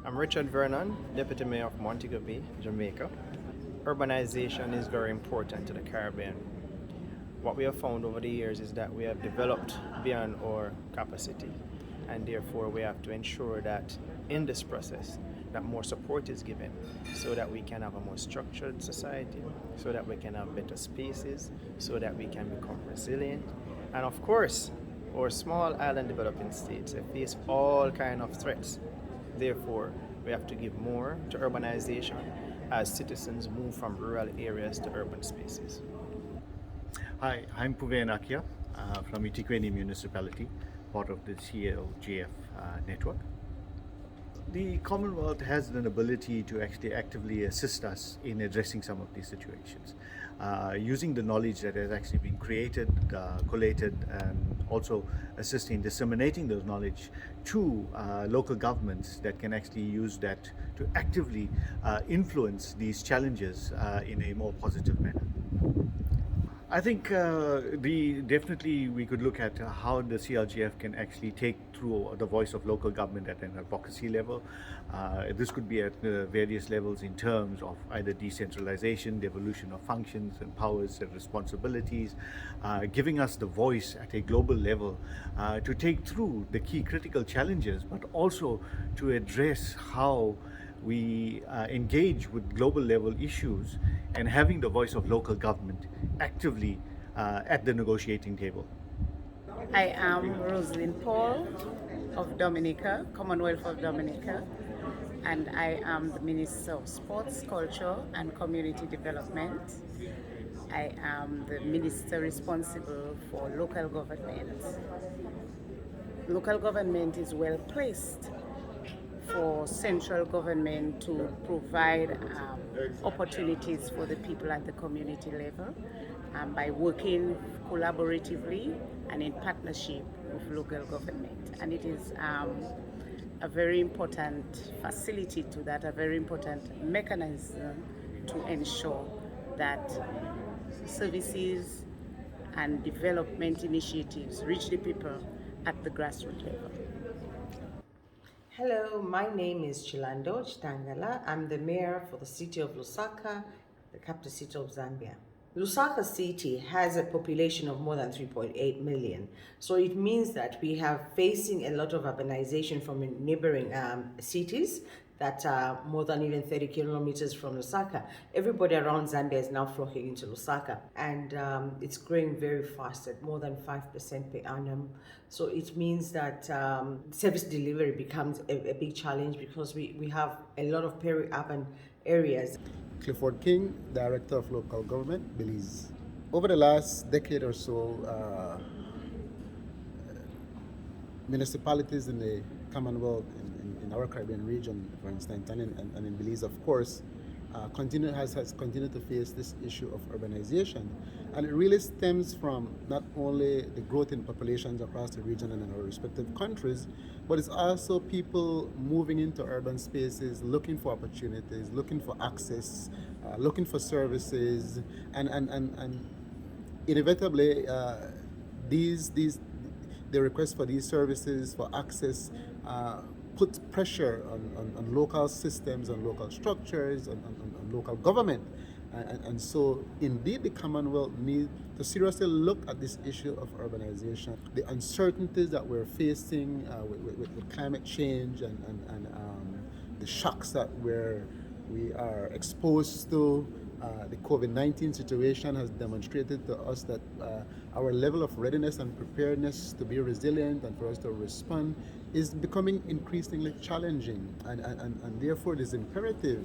I'm Richard Vernon, Deputy Mayor of Montego Bay, Jamaica. Urbanization is very important to the Caribbean. What we have found over the years is that we have developed beyond our capacity, and therefore we have to ensure that in this process that more support is given so that we can have a more structured society, so that we can have better spaces, so that we can become resilient. And of course, our small island developing states they face all kind of threats. Therefore, we have to give more to urbanization as citizens move from rural areas to urban spaces. Hi, I'm Puven Akia from Itikweni Municipality, part of the CLGF network. The Commonwealth has an ability to actually actively assist us in addressing some of these situations, using the knowledge that has actually been created, collated, and also assist in disseminating those knowledge to local governments that can actually use that to actively influence these challenges in a more positive manner. I think definitely we could look at how the CLGF can actually take through the voice of local government at an advocacy level. This could be at various levels in terms of either decentralization, devolution of functions and powers and responsibilities, giving us the voice at a global level to take through the key critical challenges, but also to address how we engage with global level issues and having the voice of local government actively at the negotiating table. I am Rosalind Paul of Dominica, Commonwealth of Dominica, and I am the Minister of Sports, Culture and Community Development. I am the Minister responsible for local government. Local government is well placed for central government to provide opportunities for the people at the community level by working collaboratively and in partnership with local government. And it is a very important facility to that, a very important mechanism to ensure that services and development initiatives reach the people at the grassroots level. Hello, my name is Chilando Chitangala. I'm the mayor for the city of Lusaka, the capital city of Zambia. Lusaka city has a population of more than 3.8 million. So it means that we have facing a lot of urbanization from neighboring cities that are more than even 30 kilometers from Lusaka. Everybody around Zambia is now flocking into Lusaka, and it's growing very fast at more than 5% per annum. So it means that service delivery becomes a big challenge because we have a lot of peri-urban areas. Clifford King, Director of Local Government, Belize. Over the last decade or so, municipalities in the Commonwealth, in our Caribbean region, for instance, and in Belize, of course, has continued to face this issue of urbanization. And it really stems from not only the growth in populations across the region and in our respective countries, but it's also people moving into urban spaces, looking for opportunities, looking for access, looking for services, and inevitably, the request for these services, for access, puts pressure on local systems, on local structures, on local government. And so indeed the Commonwealth needs to seriously look at this issue of urbanization, the uncertainties that we're facing with climate change and the shocks that we are exposed to. The COVID-19 situation has demonstrated to us that our level of readiness and preparedness to be resilient and for us to respond is becoming increasingly challenging. And therefore it is imperative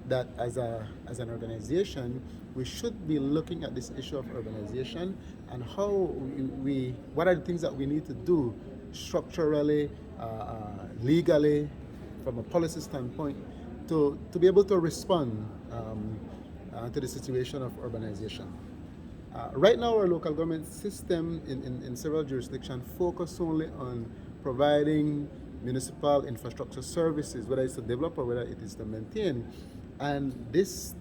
that as an organization, we should be looking at this issue of urbanization and how what are the things that we need to do structurally, legally, from a policy standpoint, to be able to respond to the situation of urbanization. Right now, our local government system in several jurisdictions focus only on providing municipal infrastructure services, whether it's to develop or whether it is to maintain. And this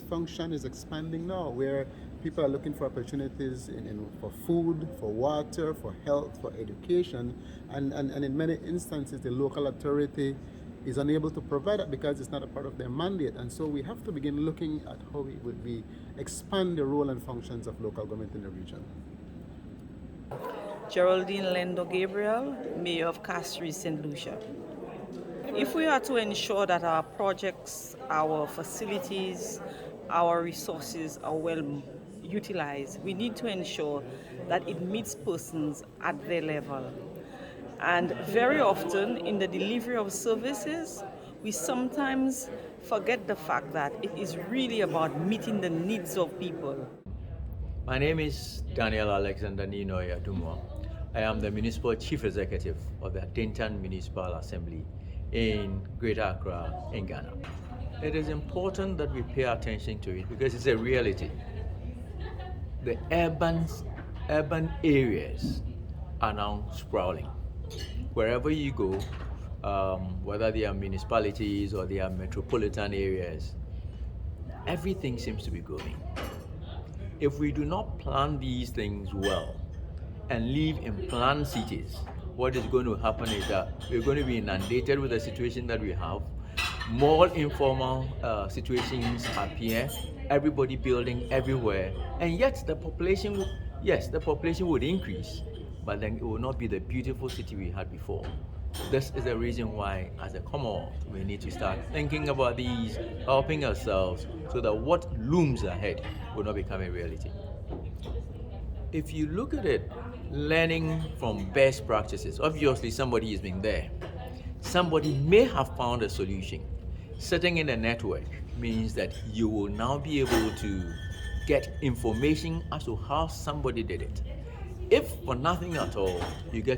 function is expanding now, where people are looking for opportunities for food, for water, for health, for education, and in many instances, the local authority is unable to provide that because it's not a part of their mandate. And so we have to begin looking at how we expand the role and functions of local government in the region. Geraldine Lendo Gabriel, Mayor of Castries, St. Lucia. If we are to ensure that our projects, our facilities, our resources are well utilized, we need to ensure that it meets persons at their level. And very often in the delivery of services, we sometimes forget the fact that it is really about meeting the needs of people. My name is Daniel Alexander Ninoy Adumo. I am the Municipal Chief Executive of the Dintan Municipal Assembly in Greater Accra in Ghana. It is important that we pay attention to it because it's a reality. The urban areas are now sprawling. Wherever you go, whether they are municipalities or they are metropolitan areas, everything seems to be growing. If we do not plan these things well and live in planned cities, what is going to happen is that we're going to be inundated with the situation that we have. More informal situations appear, everybody building everywhere, and yet the population would increase, but then it will not be the beautiful city we had before. This is the reason why, as a Commonwealth, we need to start thinking about these, helping ourselves, so that what looms ahead will not become a reality. If you look at it, learning from best practices, obviously somebody has been there. Somebody may have found a solution. Sitting in a network means that you will now be able to get information as to how somebody did it. If for nothing at all, you get